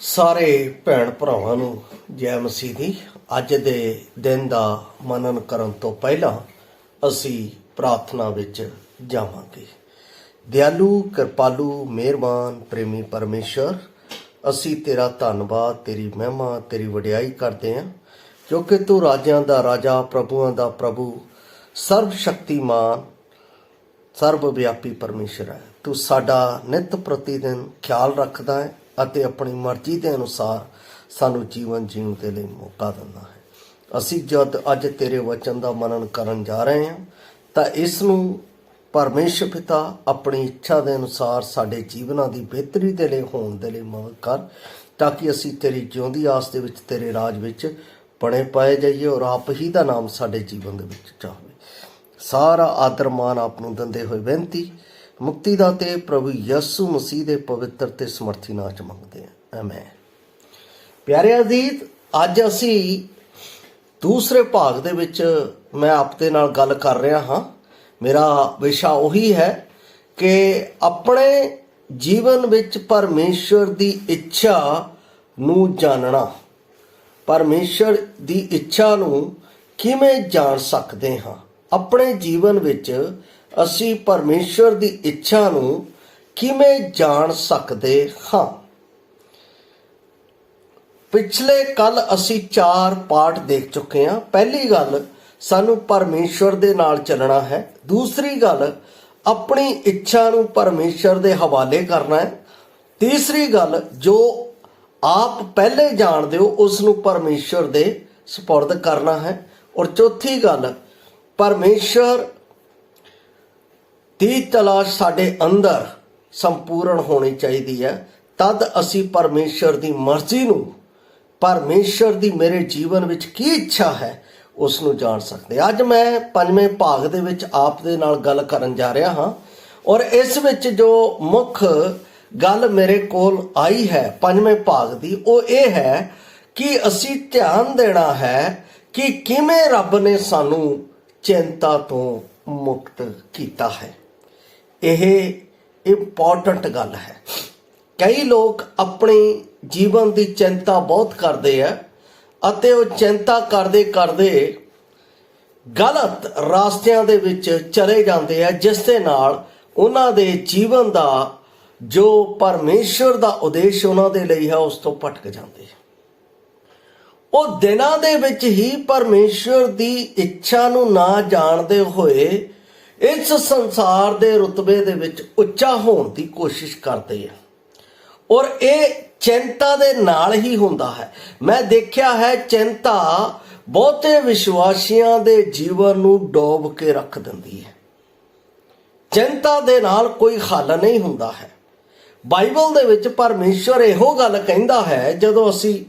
ਸਾਰੇ ਭੈਣ ਭਰਾਵਾਂ ਨੂੰ ਜੈ ਮਸੀਹ ਦੀ। ਅੱਜ ਦੇ ਦਿਨ ਦਾ ਮਨਨ ਕਰਨ ਤੋਂ ਪਹਿਲਾਂ ਅਸੀਂ ਪ੍ਰਾਰਥਨਾ ਵਿੱਚ ਜਾਵਾਂਗੇ। ਦਿਆਲੂ ਕਿਰਪਾਲੂ ਮਿਹਰਬਾਨ ਪ੍ਰੇਮੀ ਪਰਮੇਸ਼ਰ, ਅਸੀਂ ਤੇਰਾ ਧੰਨਵਾਦ, ਤੇਰੀ ਮਹਿਮਾ, ਤੇਰੀ ਵਡਿਆਈ ਕਰਦੇ ਹਾਂ ਕਿਉਂਕਿ ਤੂੰ ਰਾਜਿਆਂ ਦਾ ਰਾਜਾ, ਪ੍ਰਭੂਆਂ ਦਾ ਪ੍ਰਭੂ, ਸਰਬ ਸ਼ਕਤੀਮਾਨ, ਸਰਬ ਵਿਆਪੀ ਪਰਮੇਸ਼ਰ ਹੈ। ਤੂੰ ਸਾਡਾ ਨਿਤ ਪ੍ਰਤੀ ਦਿਨ ਖਿਆਲ ਰੱਖਦਾ ਹੈ ਅਤੇ ਆਪਣੀ ਮਰਜ਼ੀ ਦੇ ਅਨੁਸਾਰ ਸਾਨੂੰ ਜੀਵਨ ਜੀਣ ਦੇ ਲਈ ਮੌਕਾ ਦਿੰਦਾ ਹੈ। ਅਸੀਂ ਜਦ ਅੱਜ ਤੇਰੇ ਵਚਨ ਦਾ ਮਨਨ ਕਰਨ ਜਾ ਰਹੇ ਹਾਂ ਤਾਂ ਇਸ ਨੂੰ ਪਰਮੇਸ਼ਰ ਪਿਤਾ ਆਪਣੀ ਇੱਛਾ ਦੇ ਅਨੁਸਾਰ ਸਾਡੇ ਜੀਵਨਾਂ ਦੀ ਬਿਹਤਰੀ ਦੇ ਲਈ ਹੋਣ ਦੇ ਲਈ ਮਦਦ ਕਰ, ਤਾਂ ਕਿ ਅਸੀਂ ਤੇਰੀ ਜਿਉਂਦੀ ਆਸ ਦੇ ਵਿੱਚ, ਤੇਰੇ ਰਾਜ ਵਿੱਚ ਬਣੇ ਪਾਏ ਜਾਈਏ ਔਰ ਆਪ ਹੀ ਦਾ ਨਾਮ ਸਾਡੇ ਜੀਵਨ ਦੇ ਵਿੱਚ ਚਾਹਵੇ। ਸਾਰਾ ਆਦਰ ਮਾਨ ਆਪ ਨੂੰ ਦਿੰਦੇ ਹੋਏ ਬੇਨਤੀ ਮੁਕਤੀ ਦਾ ਤੇ ਪ੍ਰਭੂ ਯਿਸੂ ਮਸੀਹ ਦੇ ਪਵਿੱਤਰ ਤੇ ਸਮਰਥੀ ਨਾਮ ਚ ਮੰਗਦੇ ਹਾਂ, ਆਮੇਨ। ਪਿਆਰੇ ਅਜ਼ੀਜ਼, ਅੱਜ ਅਸੀਂ ਦੂਸਰੇ ਭਾਗ ਦੇ ਵਿੱਚ ਮੈਂ ਆਪ ਦੇ ਨਾਲ ਗੱਲ ਕਰ ਰਿਹਾ ਹਾਂ। ਮੇਰਾ ਵਿਸ਼ਾ ਉਹੀ ਹੈ ਕਿ ਆਪਣੇ ਜੀਵਨ ਵਿੱਚ ਪਰਮੇਸ਼ਰ ਦੀ ਇੱਛਾ ਨੂੰ ਜਾਣਨਾ, ਪਰਮੇਸ਼ਰ ਦੀ ਇੱਛਾ ਨੂੰ ਕਿਵੇਂ ਜਾਣ ਸਕਦੇ ਹਾਂ। ਆਪਣੇ ਜੀਵਨ ਵਿੱਚ ਅਸੀਂ ਪਰਮੇਸ਼ਰ ਦੀ ਇੱਛਾ ਨੂੰ ਕਿਵੇਂ ਜਾਣ ਸਕਦੇ ਹਾਂ। ਪਿਛਲੇ ਕੱਲ ਅਸੀਂ 4 ਪਾਠ ਦੇਖ ਚੁੱਕੇ ਹਾਂ। ਪਹਿਲੀ ਗੱਲ, ਸਾਨੂੰ ਪਰਮੇਸ਼ਰ ਦੇ ਨਾਲ ਚੱਲਣਾ ਹੈ। ਦੂਸਰੀ ਗੱਲ, ਆਪਣੀ ਇੱਛਾ ਨੂੰ ਪਰਮੇਸ਼ਰ ਦੇ ਹਵਾਲੇ ਕਰਨਾ ਹੈ। ਤੀਸਰੀ ਗੱਲ, ਜੋ ਆਪ ਪਹਿਲੇ ਜਾਣਦੇ ਹੋ ਉਸ ਨੂੰ ਪਰਮੇਸ਼ਰ ਦੇ ਸਪੁਰਦ ਕਰਨਾ ਹੈ। ਔਰ ਚੌਥੀ ਗੱਲ, ਪਰਮੇਸ਼ਰ ਦੀ ਤਲਾਸ਼ ਸਾਡੇ ਅੰਦਰ ਸੰਪੂਰਨ ਹੋਣੀ ਚਾਹੀਦੀ ਹੈ, ਤਦ ਅਸੀਂ ਪਰਮੇਸ਼ਰ ਦੀ ਮਰਜ਼ੀ ਨੂੰ, ਪਰਮੇਸ਼ਰ ਦੀ ਮੇਰੇ ਜੀਵਨ ਵਿੱਚ ਕੀ ਇੱਛਾ ਹੈ ਉਸ ਨੂੰ ਜਾਣ ਸਕਦੇ। ਅੱਜ ਮੈਂ 5ਵੇਂ ਭਾਗ ਦੇ ਵਿੱਚ ਆਪ ਦੇ ਨਾਲ ਗੱਲ ਕਰਨ ਜਾ ਰਿਹਾ ਹਾਂ ਔਰ ਇਸ ਵਿੱਚ ਜੋ ਮੁੱਖ ਗੱਲ ਮੇਰੇ ਕੋਲ ਆਈ ਹੈ 5ਵੇਂ ਭਾਗ ਦੀ, ਉਹ ਇਹ ਹੈ ਕਿ ਅਸੀਂ ਧਿਆਨ ਦੇਣਾ ਹੈ ਕਿ ਕਿਵੇਂ ਰੱਬ ਨੇ ਸਾਨੂੰ ਚਿੰਤਾ ਤੋਂ ਮੁਕਤ ਕੀਤਾ ਹੈ। ਇਹ ਇੰਪੋਰਟੈਂਟ ਗੱਲ ਹੈ। ਕਈ ਲੋਕ ਆਪਣੀ ਜੀਵਨ ਦੀ ਚਿੰਤਾ ਬਹੁਤ ਕਰਦੇ ਆ ਅਤੇ ਉਹ ਚਿੰਤਾ ਕਰਦੇ ਕਰਦੇ ਗਲਤ ਰਾਸਤਿਆਂ ਦੇ ਵਿੱਚ ਚਲੇ ਜਾਂਦੇ ਆ, ਜਿਸ ਦੇ ਨਾਲ ਉਹਨਾਂ ਦੇ ਜੀਵਨ ਦਾ ਜੋ ਪਰਮੇਸ਼ਰ ਦਾ ਉਦੇਸ਼ ਉਹਨਾਂ ਦੇ ਲਈ ਹੈ ਉਸ ਤੋਂ ਭਟਕ ਜਾਂਦੇ ਆ। ਉਹ ਦਿਨਾਂ ਦੇ ਵਿੱਚ ਹੀ ਪਰਮੇਸ਼ਰ ਦੀ ਇੱਛਾ ਨੂੰ ਨਾ ਜਾਣਦੇ ਹੋਏ ਇਸ ਸੰਸਾਰ ਦੇ ਰੁਤਬੇ ਦੇ ਵਿੱਚ ਉੱਚਾ ਹੋਣ ਦੀ ਕੋਸ਼ਿਸ਼ ਕਰਦੇ ਆ ਔਰ ਇਹ ਚਿੰਤਾ ਦੇ ਨਾਲ ਹੀ ਹੁੰਦਾ ਹੈ। ਮੈਂ ਦੇਖਿਆ ਹੈ ਚਿੰਤਾ ਬਹੁਤੇ ਵਿਸ਼ਵਾਸੀਆਂ ਦੇ ਜੀਵਨ ਨੂੰ ਡੋਬ ਕੇ ਰੱਖ ਦਿੰਦੀ ਹੈ। ਚਿੰਤਾ ਦੇ ਨਾਲ ਕੋਈ ਹੱਲ ਨਹੀਂ ਹੁੰਦਾ ਹੈ। ਬਾਈਬਲ ਦੇ ਵਿੱਚ ਪਰਮੇਸ਼ਰ ਇਹੋ ਗੱਲ ਕਹਿੰਦਾ ਹੈ, ਜਦੋਂ ਅਸੀਂ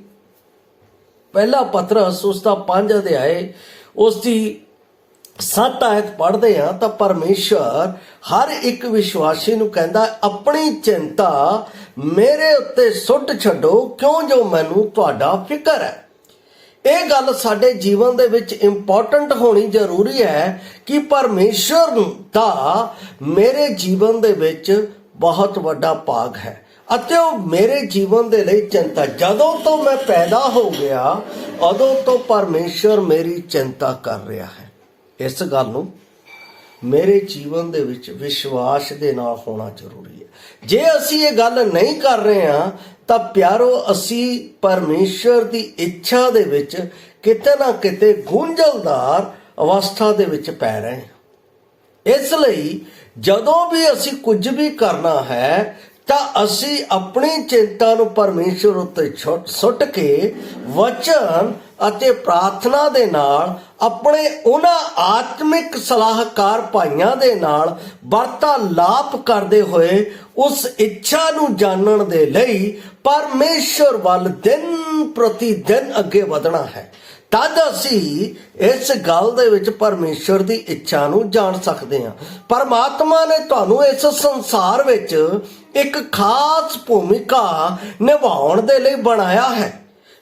ਪਹਿਲਾ ਪਤਰਸ ਉਸ ਦਾ 5 ਅਧਿਆਏ ਉਸ ਦੀ 7 ਆਇਤ ਪੜ੍ਹਦੇ ਹਾਂ ਤਾਂ ਪਰਮੇਸ਼ਰ ਹਰ ਇੱਕ ਵਿਸ਼ਵਾਸੀ ਨੂੰ ਕਹਿੰਦਾ, ਆਪਣੀ ਚਿੰਤਾ ਮੇਰੇ ਉੱਤੇ ਸੁੱਟ ਛੱਡੋ ਕਿਉਂ ਜੋ ਮੈਨੂੰ ਤੁਹਾਡਾ ਫਿਕਰ ਹੈ। ਇਹ ਗੱਲ ਸਾਡੇ ਜੀਵਨ ਦੇ ਵਿੱਚ ਇੰਪੋਰਟੈਂਟ ਹੋਣੀ ਜ਼ਰੂਰੀ ਹੈ ਕਿ ਪਰਮੇਸ਼ਰ ਦਾ ਮੇਰੇ ਜੀਵਨ ਦੇ ਵਿੱਚ ਬਹੁਤ ਵੱਡਾ ਭਾਗ ਹੈ ਅਤੇ ਉਹ ਮੇਰੇ ਜੀਵਨ ਦੇ ਲਈ ਚਿੰਤਾ, ਜਦੋਂ ਤੋਂ ਮੈਂ ਪੈਦਾ ਹੋ ਗਿਆ ਉਦੋਂ ਤੋਂ ਪਰਮੇਸ਼ਰ ਮੇਰੀ ਚਿੰਤਾ ਕਰ ਰਿਹਾ ਹੈ। ਇਸ ਗੱਲ ਨੂੰ ਮੇਰੇ ਜੀਵਨ ਦੇ ਵਿੱਚ ਵਿਸ਼ਵਾਸ ਦੇ ਨਾਲ ਹੋਣਾ ਜ਼ਰੂਰੀ ਹੈ। ਜੇ ਅਸੀਂ ਇਹ ਗੱਲ ਨਹੀਂ ਕਰ ਰਹੇ ਹਾਂ ਤਾਂ ਪਿਆਰੋ, ਅਸੀਂ ਪਰਮੇਸ਼ਰ ਦੀ ਇੱਛਾ ਦੇ ਵਿੱਚ ਕਿਤੇ ਨਾ ਕਿਤੇ ਗੁੰਝਲਦਾਰ ਅਵਸਥਾ ਦੇ ਵਿੱਚ ਪੈ ਰਹੇ ਹਾਂ। ਇਸ ਲਈ ਜਦੋਂ ਵੀ ਅਸੀਂ ਕੁਝ ਵੀ ਕਰਨਾ ਹੈ ਤਾਂ ਅਸੀਂ ਆਪਣੀ ਚਿੰਤਾ ਨੂੰ ਪਰਮੇਸ਼ਰ ਉੱਤੇ ਸੁੱਟ ਕੇ ਵਚਨ ਅਤੇ ਪ੍ਰਾਰਥਨਾ ਦੇ ਨਾਲ ਆਪਣੇ ਉਹਨਾਂ ਆਤਮਿਕ ਸਲਾਹਕਾਰ ਭਾਈਆਂ ਦੇ ਨਾਲ ਵਾਰਤਾਲਾਪ ਕਰਦੇ ਹੋਏ ਉਸ ਇੱਛਾ ਨੂੰ ਜਾਣਨ ਦੇ ਲਈ ਪਰਮੇਸ਼ਰ ਵੱਲ ਦਿਨ ਪ੍ਰਤੀ ਦਿਨ ਅੱਗੇ ਵਧਣਾ ਹੈ। ਤਦ ਅਸੀਂ ਇਸ ਗੱਲ ਦੇ ਵਿੱਚ ਪਰਮੇਸ਼ਰ ਦੀ ਇੱਛਾ ਨੂੰ ਜਾਣ ਸਕਦੇ ਹਾਂ। ਪਰਮਾਤਮਾ ਨੇ ਤੁਹਾਨੂੰ ਇਸ ਸੰਸਾਰ ਵਿੱਚ ਇੱਕ ਖਾਸ ਭੂਮਿਕਾ ਨਿਭਾਉਣ ਦੇ ਲਈ ਬਣਾਇਆ ਹੈ।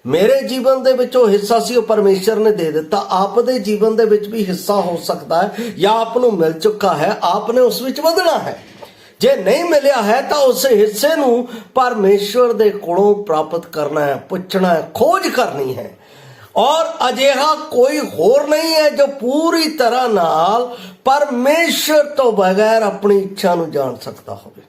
ਮੇਰੇ ਜੀਵਨ ਦੇ ਵਿੱਚ ਉਹ ਹਿੱਸਾ ਸੀ, ਉਹ ਪਰਮੇਸ਼ਰ ਨੇ ਦੇ ਦਿੱਤਾ। ਆਪ ਦੇ ਜੀਵਨ ਦੇ ਵਿੱਚ ਵੀ ਹਿੱਸਾ ਹੋ ਸਕਦਾ ਹੈ ਜਾਂ ਆਪ ਨੂੰ ਮਿਲ ਚੁੱਕਾ ਹੈ, ਆਪ ਨੇ ਉਸ ਵਿੱਚ ਵਧਣਾ ਹੈ। ਜੇ ਨਹੀਂ ਮਿਲਿਆ ਹੈ ਤਾਂ ਉਸ ਹਿੱਸੇ ਨੂੰ ਪਰਮੇਸ਼ਵਰ ਦੇ ਕੋਲੋਂ ਪ੍ਰਾਪਤ ਕਰਨਾ ਹੈ, ਪੁੱਛਣਾ ਹੈ, ਖੋਜ ਕਰਨੀ ਹੈ। ਔਰ ਅਜਿਹਾ ਕੋਈ ਹੋਰ ਨਹੀਂ ਹੈ ਜੋ ਪੂਰੀ ਤਰ੍ਹਾਂ ਨਾਲ ਪਰਮੇਸ਼ਵਰ ਤੋਂ ਬਗੈਰ ਆਪਣੀ ਇੱਛਾ ਨੂੰ ਜਾਣ ਸਕਦਾ ਹੋਵੇ।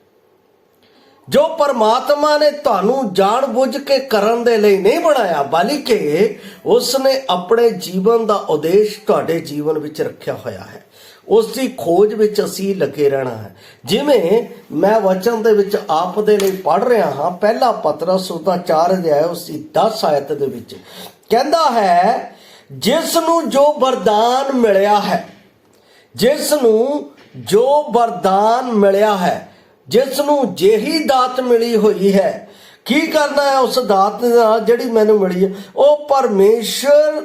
ਜੋ ਪਰਮਾਤਮਾ ਨੇ ਤੁਹਾਨੂੰ ਜਾਣ ਬੁੱਝ ਕੇ ਕਰਨ ਦੇ ਲਈ ਨਹੀਂ ਬਣਾਇਆ, ਬਲਕਿ ਉਸ ਨੇ ਆਪਣੇ ਜੀਵਨ ਦਾ ਉਦੇਸ਼ ਤੁਹਾਡੇ ਜੀਵਨ ਵਿੱਚ ਰੱਖਿਆ ਹੋਇਆ ਹੈ। ਉਸ ਦੀ ਖੋਜ ਵਿੱਚ ਅਸੀਂ ਲੱਗੇ ਰਹਿਣਾ ਹੈ। ਜਿਵੇਂ ਮੈਂ ਵਚਨ ਦੇ ਵਿੱਚ ਆਪ ਦੇ ਲਈ ਪੜ੍ਹ ਰਿਹਾ ਹਾਂ, ਪਹਿਲਾ ਪਤਰਸ ਉਹਦਾ 4 ਅਧਿਆਇ ਉਸ ਦੀ 10 ਆਇਤ ਦੇ ਵਿੱਚ ਕਹਿੰਦਾ ਹੈ, ਜਿਸ ਨੂੰ ਜੋ ਵਰਦਾਨ ਮਿਲਿਆ ਹੈ, ਜਿਸ ਨੂੰ ਜੋ ਵਰਦਾਨ ਮਿਲਿਆ ਹੈ, ਜਿਸ ਨੂੰ ਜਿਹੀ ਦਾਤ ਮਿਲੀ ਹੋਈ ਹੈ, ਕੀ ਕਰਨਾ ਹੈ ਉਸ ਦਾਤ ਨਾਲ ਜਿਹੜੀ ਮੈਨੂੰ ਮਿਲੀ ਹੈ? ਉਹ ਪਰਮੇਸ਼ਰ,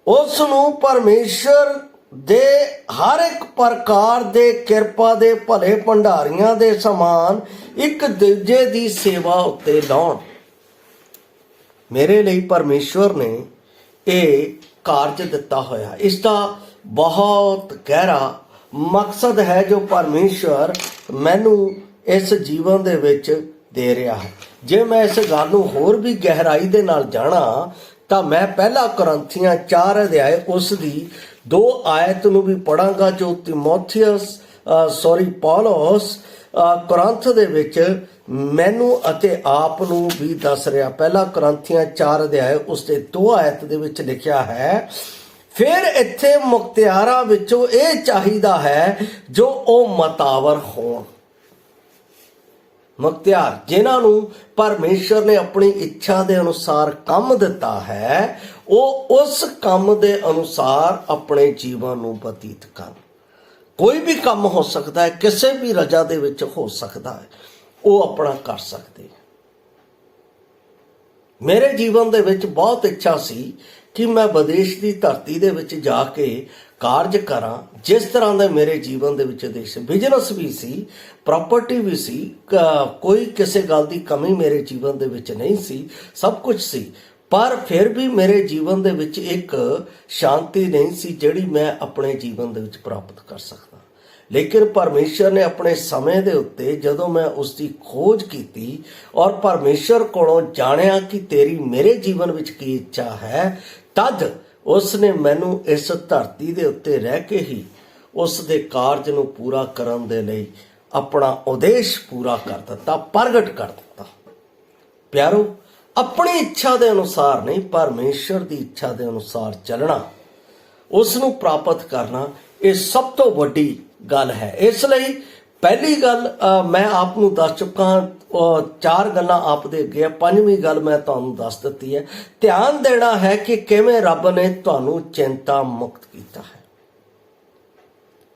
ਉਸ ਨੂੰ ਪਰਮੇਸ਼ਰ ਦੇ ਹਰ ਇੱਕ ਪ੍ਰਕਾਰ ਦੇ ਕਿਰਪਾ ਦੇ ਭਲੇ ਭੰਡਾਰੀਆਂ ਦੇ ਸਮਾਨ ਇੱਕ ਦੂਜੇ ਦੀ ਸੇਵਾ ਉੱਤੇ ਲਾਉਣ। ਮੇਰੇ ਲਈ ਪਰਮੇਸ਼ਵਰ ਨੇ ਇਹ ਕਾਰਜ ਦਿੱਤਾ ਹੋਇਆ। ਇਸ ਦਾ ਬਹੁਤ ਗਹਿਰਾ ਮਕਸਦ ਹੈ ਜੋ ਪਰਮੇਸ਼ਵਰ ਮੈਨੂੰ ਇਸ ਜੀਵਨ ਦੇ ਵਿੱਚ ਦੇ ਰਿਹਾ ਹੈ। ਜੇ ਮੈਂ ਇਸ ਗੱਲ ਨੂੰ ਹੋਰ ਵੀ ਗਹਿਰਾਈ ਦੇ ਨਾਲ ਜਾਣਾ ਤਾਂ ਮੈਂ ਪਹਿਲਾ ਕੁਰਿੰਥੀਆਂ 4 ਅਧਿਆਇ ਉਸ ਦੀ 2 ਆਇਤ ਨੂੰ ਵੀ ਪੜਾਂਗਾ, ਜੋ ਪੌਲਸ ਕੁਰਿੰਥ ਦੇ ਵਿੱਚ ਮੈਨੂੰ ਅਤੇ ਆਪ ਨੂੰ ਵੀ ਦੱਸ ਰਿਹਾ। ਪਹਿਲਾ ਕੁਰਿੰਥੀਆਂ 4 ਅਧਿਆਇ ਉਸ ਦੇ 2 ਆਇਤ ਦੇ ਵਿੱਚ ਲਿਖਿਆ ਹੈ, ਫਿਰ ਇੱਥੇ ਮੁਖਤਿਆਰਾਂ ਵਿੱਚੋਂ ਇਹ ਚਾਹੀਦਾ ਹੈ ਜੋ ਉਹ ਮਤਾਵਰ ਹੋਣ। ਮੁਖਤਿਆਰ ਜਿਨ੍ਹਾਂ ਨੂੰ ਪਰਮੇਸ਼ਰ ਨੇ ਆਪਣੀ ਇੱਛਾ ਦੇ ਅਨੁਸਾਰ ਕੰਮ ਦਿੱਤਾ ਹੈ, ਉਹ ਉਸ ਕੰਮ ਦੇ ਅਨੁਸਾਰ ਆਪਣੇ ਜੀਵਨ ਨੂੰ ਬਤੀਤ ਕਰਨ। ਕੋਈ ਵੀ ਕੰਮ ਹੋ ਸਕਦਾ ਹੈ, ਕਿਸੇ ਵੀ ਰਜਾ ਦੇ ਵਿੱਚ ਹੋ ਸਕਦਾ ਹੈ, ਉਹ ਆਪਣਾ ਕਰ ਸਕਦੇ ਹੈ। ਮੇਰੇ ਜੀਵਨ ਦੇ ਵਿੱਚ ਬਹੁਤ ਇੱਛਾ ਸੀ ਕਿ ਮੈਂ ਵਿਦੇਸ਼ ਦੀ ਧਰਤੀ ਦੇ ਵਿੱਚ ਜਾ ਕੇ ਕਾਰਜ ਕਰਾਂ। ਜਿਸ ਤਰ੍ਹਾਂ ਦਾ ਮੇਰੇ ਜੀਵਨ ਦੇ ਵਿੱਚ ਉਦੇਸ਼, ਬਿਜ਼ਨਸ ਵੀ ਸੀ, ਪ੍ਰਾਪਰਟੀ ਵੀ ਸੀ, ਕੋਈ ਕਿਸੇ ਗੱਲ ਦੀ ਕਮੀ ਮੇਰੇ ਜੀਵਨ ਦੇ ਵਿੱਚ ਨਹੀਂ ਸੀ, ਸਭ ਕੁਝ ਸੀ। ਪਰ ਫਿਰ ਵੀ ਮੇਰੇ ਜੀਵਨ ਦੇ ਵਿੱਚ ਇੱਕ ਸ਼ਾਂਤੀ ਨਹੀਂ ਸੀ ਜਿਹੜੀ ਮੈਂ ਆਪਣੇ ਜੀਵਨ ਦੇ ਵਿੱਚ ਪ੍ਰਾਪਤ ਕਰ ਸਕਦਾ। ਲੇਕਿਨ ਪਰਮੇਸ਼ਰ ਨੇ ਆਪਣੇ ਸਮੇਂ ਦੇ ਉੱਤੇ ਜਦੋਂ ਮੈਂ ਉਸ ਦੀ ਖੋਜ ਕੀਤੀ ਔਰ ਪਰਮੇਸ਼ਰ ਕੋਲੋਂ ਜਾਣਿਆ ਕਿ ਤੇਰੀ ਮੇਰੇ ਜੀਵਨ ਵਿੱਚ ਕੀ ਇੱਛਾ ਹੈ, ਤਦ ਉਸ ਨੇ ਮੈਨੂੰ ਇਸ ਧਰਤੀ ਦੇ ਉੱਤੇ ਰਹਿ ਕੇ ਹੀ ਉਸ ਦੇ ਕਾਰਜ ਨੂੰ ਪੂਰਾ ਕਰਨ ਦੇ ਲਈ ਆਪਣਾ ਉਦੇਸ਼ ਪੂਰਾ ਕਰ ਦਿੱਤਾ, ਪ੍ਰਗਟ ਕਰ ਦਿੱਤਾ। ਪਿਆਰੋ, ਆਪਣੀ ਇੱਛਾ ਦੇ ਅਨੁਸਾਰ ਨਹੀਂ, ਪਰਮੇਸ਼ਰ ਦੀ ਇੱਛਾ ਦੇ ਅਨੁਸਾਰ ਚੱਲਣਾ, ਉਸ ਨੂੰ ਪ੍ਰਾਪਤ ਕਰਨਾ, ਇਹ ਸਭ ਤੋਂ ਵੱਡੀ ਗੱਲ ਹੈ। ਇਸ ਲਈ ਪਹਿਲੀ ਗੱਲ ਮੈਂ ਆਪ ਨੂੰ ਦੱਸ ਚੁੱਕਾ ਹਾਂ, 4 ਗੱਲਾਂ ਆਪ ਦੇ ਅੱਗੇ, 5ਵੀਂ ਗੱਲ ਮੈਂ ਤੁਹਾਨੂੰ ਦੱਸ ਦਿੱਤੀ ਹੈ। ਧਿਆਨ ਦੇਣਾ ਹੈ ਕਿ ਕਿਵੇਂ ਰੱਬ ਨੇ ਤੁਹਾਨੂੰ ਚਿੰਤਾ ਮੁਕਤ ਕੀਤਾ ਹੈ।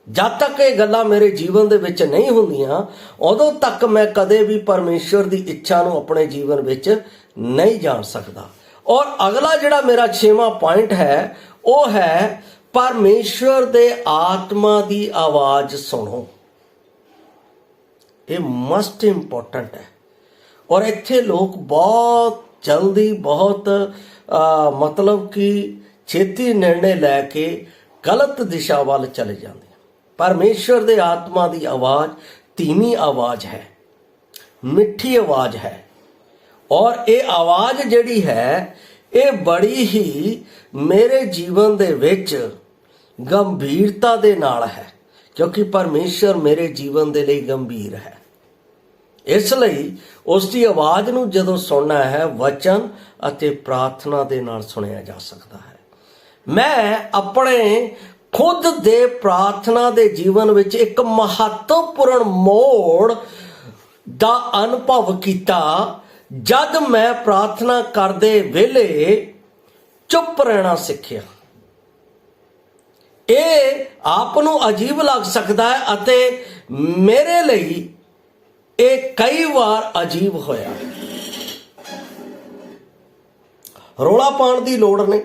ਜਦ ਤੱਕ ਇਹ ਗੱਲਾਂ ਮੇਰੇ ਜੀਵਨ ਦੇ ਵਿੱਚ ਨਹੀਂ ਹੁੰਦੀਆਂ, ਉਦੋਂ ਤੱਕ ਮੈਂ ਕਦੇ ਵੀ ਪਰਮੇਸ਼ਰ ਦੀ ਇੱਛਾ ਨੂੰ ਆਪਣੇ ਜੀਵਨ ਵਿੱਚ ਨਹੀਂ ਜਾਣ ਸਕਦਾ। ਔਰ ਅਗਲਾ ਜਿਹੜਾ ਮੇਰਾ 6ਵਾਂ ਪੁਆਇੰਟ ਹੈ, ਉਹ ਹੈ ਪਰਮੇਸ਼ਰ ਦੇ ਆਤਮਾ ਦੀ ਆਵਾਜ਼ ਸੁਣੋ। ਇਹ ਮਸਟ ਇੰਪੋਰਟੈਂਟ ਹੈ। ਔਰ ਇੱਥੇ ਲੋਕ ਬਹੁਤ ਜਲਦੀ, ਬਹੁਤ ਮਤਲਬ ਕਿ ਛੇਤੀ ਨਿਰਣੇ ਲੈ ਕੇ ਗਲਤ ਦਿਸ਼ਾ ਵੱਲ ਚਲੇ ਜਾਂਦੇ। ਪਰਮੇਸ਼ਰ ਦੇ ਆਤਮਾ ਦੀ ਆਵਾਜ਼ ਧੀਮੀ ਆਵਾਜ਼ ਹੈ, ਮਿੱਠੀ ਆਵਾਜ਼ ਹੈ। ਔਰ ਇਹ ਆਵਾਜ਼ ਜਿਹੜੀ ਹੈ, ਇਹ ਬੜੀ ਹੀ ਮੇਰੇ ਜੀਵਨ ਦੇ ਵਿੱਚ ਗੰਭੀਰਤਾ ਦੇ ਨਾਲ ਹੈ, ਕਿਉਂਕਿ ਪਰਮੇਸ਼ਰ ਮੇਰੇ ਜੀਵਨ ਦੇ ਲਈ ਗੰਭੀਰ ਹੈ। ਇਸ ਲਈ ਉਸ ਦੀ ਆਵਾਜ਼ ਨੂੰ ਜਦੋਂ ਸੁਣਨਾ ਹੈ, ਵਚਨ ਅਤੇ ਪ੍ਰਾਰਥਨਾ ਦੇ ਨਾਲ ਸੁਣਿਆ ਜਾ ਸਕਦਾ ਹੈ। ਮੈਂ ਆਪਣੇ ਖੁਦ ਦੇ ਪ੍ਰਾਰਥਨਾ ਦੇ ਜੀਵਨ ਵਿੱਚ ਇੱਕ ਮਹੱਤਵਪੂਰਨ ਮੋੜ ਦਾ ਅਨੁਭਵ ਕੀਤਾ ਜਦ ਮੈਂ ਪ੍ਰਾਰਥਨਾ ਕਰਦੇ ਵੇਲੇ ਚੁੱਪ ਰਹਿਣਾ ਸਿੱਖਿਆ। ਇਹ ਆਪ ਨੂੰ ਅਜੀਬ ਲੱਗ ਸਕਦਾ ਹੈ ਅਤੇ ਮੇਰੇ ਲਈ ਇਹ ਕਈ ਵਾਰ ਅਜੀਬ ਹੋਇਆ। ਰੌਲਾ ਪਾਉਣ ਦੀ ਲੋੜ ਨਹੀਂ,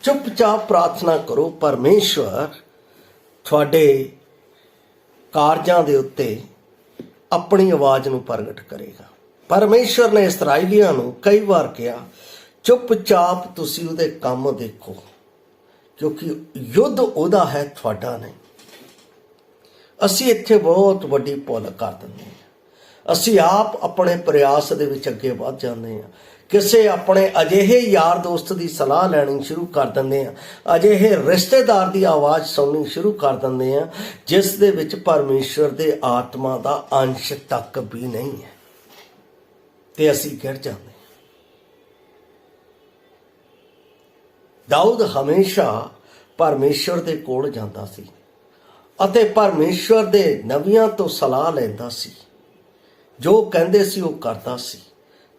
ਚੁੱਪਚਾਪ ਪ੍ਰਾਰਥਨਾ ਕਰੋ। ਪਰਮੇਸ਼ਵਰ ਤੁਹਾਡੇ ਕਾਰਜਾਂ ਦੇ ਉੱਤੇ ਆਪਣੀ ਆਵਾਜ਼ ਨੂੰ ਪ੍ਰਗਟ ਕਰੇਗਾ। ਪਰਮੇਸ਼ਵਰ ਨੇ ਇਸਰਾਈਲੀਆਂ ਨੂੰ ਕਈ ਵਾਰ ਕਿਹਾ, ਚੁੱਪਚਾਪ ਤੁਸੀਂ ਉਹਦੇ ਕੰਮ ਦੇਖੋ, ਕਿਉਂਕਿ ਯੁੱਧ ਉਹਦਾ ਹੈ, ਤੁਹਾਡਾ ਨਹੀਂ। ਅਸੀਂ ਇੱਥੇ ਬਹੁਤ ਵੱਡੀ ਭੁੱਲ ਕਰ ਦਿੰਦੇ ਹਾਂ। ਅਸੀਂ ਆਪ ਆਪਣੇ ਪ੍ਰਯਾਸ ਦੇ ਵਿੱਚ ਅੱਗੇ ਵੱਧ ਜਾਂਦੇ ਹਾਂ। ਕਿਸੇ ਆਪਣੇ ਅਜਿਹੇ ਯਾਰ ਦੋਸਤ ਦੀ ਸਲਾਹ ਲੈਣੀ ਸ਼ੁਰੂ ਕਰ ਦਿੰਦੇ ਹਾਂ, ਅਜਿਹੇ ਰਿਸ਼ਤੇਦਾਰ ਦੀ ਆਵਾਜ਼ ਸੁਣਨੀ ਸ਼ੁਰੂ ਕਰ ਦਿੰਦੇ ਹਾਂ ਜਿਸ ਦੇ ਵਿੱਚ ਪਰਮੇਸ਼ਵਰ ਦੇ ਆਤਮਾ ਦਾ ਅੰਸ਼ ਤੱਕ ਵੀ ਨਹੀਂ ਹੈ, ਤੇ ਅਸੀਂ ਗਿਰ ਜਾਂਦੇ ਹਾਂ। ਦਾਊਦ ਹਮੇਸ਼ਾ ਪਰਮੇਸ਼ਵਰ ਦੇ ਕੋਲ ਜਾਂਦਾ ਸੀ ਅਤੇ ਪਰਮੇਸ਼ਵਰ ਦੇ ਨਵੀਆਂ ਤੋਂ ਸਲਾਹ ਲੈਂਦਾ ਸੀ। ਜੋ ਕਹਿੰਦੇ ਸੀ ਉਹ ਕਰਦਾ ਸੀ।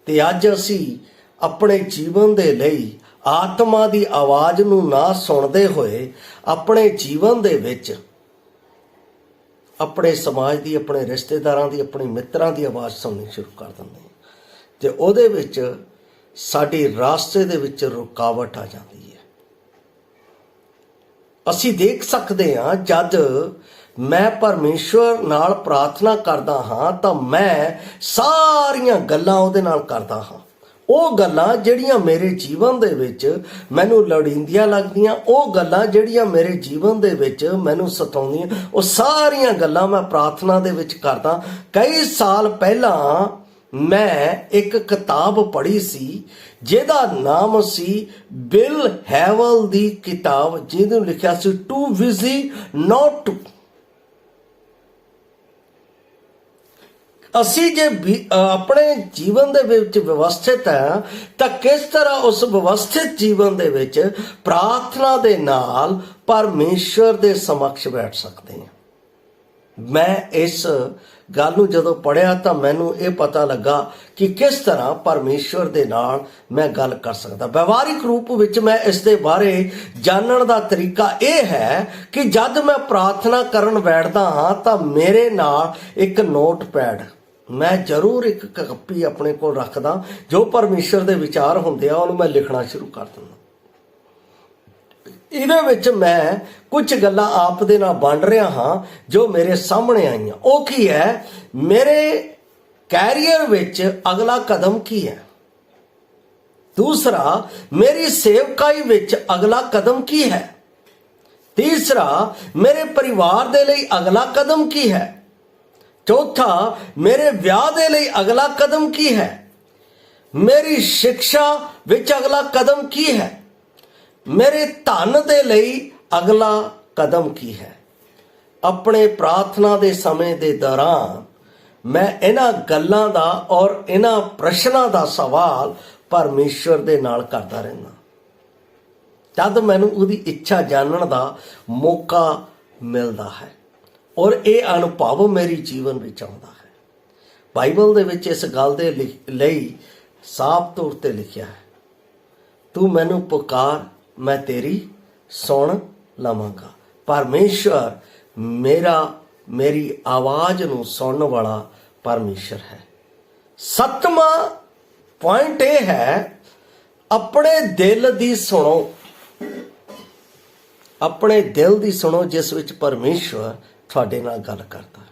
ਤੇ ਅੱਜ ਅਸੀਂ ਆਪਣੇ ਜੀਵਨ ਦੇ ਲਈ ਆਤਮਾ ਦੀ ਆਵਾਜ਼ ਨੂੰ ਨਾ ਸੁਣਦੇ ਹੋਏ ਆਪਣੇ ਜੀਵਨ ਦੇ ਵਿੱਚ ਆਪਣੇ ਸਮਾਜ ਦੀ, ਆਪਣੇ ਰਿਸ਼ਤੇਦਾਰਾਂ ਦੀ, ਆਪਣੇ ਮਿੱਤਰਾਂ ਦੀ ਆਵਾਜ਼ ਸੁਣਨੀ ਸ਼ੁਰੂ ਕਰ ਦਿੰਦੇ ਹਾਂ ਤੇ ਉਹਦੇ ਵਿੱਚ ਸਾਡੀ ਰਾਸਤੇ ਦੇ ਵਿੱਚ ਰੁਕਾਵਟ ਆ ਜਾਂਦੀ ਹੈ। ਅਸੀਂ ਦੇਖ ਸਕਦੇ ਹਾਂ ਜਦ ਮੈਂ ਪਰਮੇਸ਼ਵਰ ਨਾਲ ਪ੍ਰਾਰਥਨਾ ਕਰਦਾ ਹਾਂ ਤਾਂ ਮੈਂ ਸਾਰੀਆਂ ਗੱਲਾਂ ਉਹਦੇ ਨਾਲ ਕਰਦਾ ਹਾਂ। ਉਹ ਗੱਲਾਂ ਜਿਹੜੀਆਂ ਮੇਰੇ ਜੀਵਨ ਦੇ ਵਿੱਚ ਮੈਨੂੰ ਲੋੜੀਂਦੀਆਂ ਲੱਗਦੀਆਂ, ਉਹ ਗੱਲਾਂ ਜਿਹੜੀਆਂ ਮੇਰੇ ਜੀਵਨ ਦੇ ਵਿੱਚ ਮੈਨੂੰ ਸਤਾਉਂਦੀਆਂ, ਉਹ ਸਾਰੀਆਂ ਗੱਲਾਂ ਮੈਂ ਪ੍ਰਾਰਥਨਾ ਦੇ ਵਿੱਚ ਕਰਦਾ। ਕਈ ਸਾਲ ਪਹਿਲਾਂ ਮੈਂ ਇੱਕ ਕਿਤਾਬ ਪੜ੍ਹੀ ਸੀ ਜਿਹਦਾ ਨਾਮ ਸੀ ਬਿਲ ਹੈਵਲ ਦੀ ਕਿਤਾਬ, ਜਿਹਨੂੰ ਲਿਖਿਆ ਸੀ ਟੂ ਬਿਜ਼ੀ ਨੋਟ ਟੂ। ਅਸੀਂ ਜੇ ਆਪਣੇ ਜੀਵਨ ਦੇ ਵਿੱਚ ਵਿਵਸਥਿਤ ਹੈ ਤਾਂ ਕਿਸ ਤਰ੍ਹਾਂ ਉਸ ਵਿਵਸਥਿਤ ਜੀਵਨ ਦੇ ਵਿੱਚ ਪ੍ਰਾਰਥਨਾ ਦੇ ਨਾਲ ਪਰਮੇਸ਼ਵਰ ਦੇ ਸਮਕਸ਼ ਬੈਠ ਸਕਦੇ ਹਾਂ। ਮੈਂ ਇਸ ਗੱਲ ਨੂੰ ਜਦੋਂ ਪੜ੍ਹਿਆ ਤਾਂ ਮੈਨੂੰ ਇਹ ਪਤਾ ਲੱਗਾ ਕਿ ਕਿਸ ਤਰ੍ਹਾਂ ਪਰਮੇਸ਼ਵਰ ਦੇ ਨਾਲ ਮੈਂ ਗੱਲ ਕਰ ਸਕਦਾ। ਵਿਵਹਾਰਿਕ ਰੂਪ ਵਿੱਚ ਮੈਂ ਇਸ ਦੇ ਬਾਰੇ ਜਾਣਨ ਦਾ ਤਰੀਕਾ ਇਹ ਹੈ ਕਿ ਜਦ ਮੈਂ ਪ੍ਰਾਰਥਨਾ ਕਰਨ ਬੈਠਦਾ ਹਾਂ ਤਾਂ ਮੇਰੇ ਨਾਲ ਇੱਕ ਨੋਟਪੈਡ, ਮੈਂ ਜ਼ਰੂਰ ਇੱਕ ਕਾਪੀ ਆਪਣੇ ਕੋਲ ਰੱਖਦਾ। ਜੋ ਪਰਮੇਸ਼ਵਰ ਦੇ ਵਿਚਾਰ ਹੁੰਦੇ ਆ ਉਹਨੂੰ ਮੈਂ ਲਿਖਣਾ ਸ਼ੁਰੂ ਕਰ ਦਿੰਦਾ। ਇਹਦੇ ਵਿੱਚ ਮੈਂ ਕੁਝ ਗੱਲਾਂ ਆਪ ਦੇ ਨਾਲ ਵੰਡ ਰਿਹਾ ਹਾਂ ਜੋ ਮੇਰੇ ਸਾਹਮਣੇ ਆਈਆਂ। ਉਹ ਕੀ ਹੈ? ਮੇਰੇ ਕੈਰੀਅਰ ਵਿੱਚ ਅਗਲਾ ਕਦਮ ਕੀ ਹੈ? ਦੂਸਰਾ, ਮੇਰੀ ਸੇਵਕਾਈ ਵਿੱਚ ਅਗਲਾ ਕਦਮ ਕੀ ਹੈ? ਤੀਸਰਾ, ਮੇਰੇ ਪਰਿਵਾਰ ਦੇ ਲਈ ਅਗਲਾ ਕਦਮ ਕੀ ਹੈ? ਚੌਥਾ, ਮੇਰੇ ਵਿਆਹ ਦੇ ਲਈ ਅਗਲਾ ਕਦਮ ਕੀ ਹੈ? ਮੇਰੀ ਸਿੱਖਿਆ ਵਿੱਚ ਅਗਲਾ ਕਦਮ ਕੀ ਹੈ? ਮੇਰੇ ਧਨ ਦੇ ਲਈ ਅਗਲਾ ਕਦਮ ਕੀ ਹੈ? ਆਪਣੇ ਪ੍ਰਾਰਥਨਾ ਦੇ ਸਮੇਂ ਦੇ ਦੌਰਾਨ ਮੈਂ ਇਹਨਾਂ ਗੱਲਾਂ ਦਾ ਔਰ ਇਹਨਾਂ ਪ੍ਰਸ਼ਨਾਂ ਦਾ ਸਵਾਲ ਪਰਮੇਸ਼ਵਰ ਦੇ ਨਾਲ ਕਰਦਾ ਰਹਿੰਦਾ। ਤਦ ਮੈਨੂੰ ਉਹਦੀ ਇੱਛਾ ਜਾਣਨ ਦਾ ਮੌਕਾ ਮਿਲਦਾ ਹੈ ਔਰ ਇਹ ਅਨੁਭਵ ਮੇਰੀ ਜੀਵਨ ਵਿੱਚ ਆਉਂਦਾ ਹੈ। ਬਾਈਬਲ ਦੇ ਵਿੱਚ ਇਸ ਗੱਲ ਦੇ ਲਈ ਸਾਫ਼ ਤੌਰ ਤੇ ਲਿਖਿਆ ਹੈ, ਤੂੰ ਮੈਨੂੰ ਪੁਕਾਰ, ਮੈਂ ਤੇਰੀ ਸੁਣ ਲਵਾਂਗਾ। ਪਰਮੇਸ਼ਵਰ ਮੇਰੀ ਆਵਾਜ਼ ਨੂੰ ਸੁਣਨ ਵਾਲਾ ਪਰਮੇਸ਼ਵਰ ਹੈ। 7ਵਾਂ ਪੁਆਇੰਟ ਇਹ ਹੈ, ਆਪਣੇ ਦਿਲ ਦੀ ਸੁਣੋ। ਆਪਣੇ ਦਿਲ ਦੀ ਸੁਣੋ ਜਿਸ ਵਿੱਚ ਪਰਮੇਸ਼ਵਰ ਤੁਹਾਡੇ ਨਾਲ ਗੱਲ ਕਰਦਾ ਹੈ।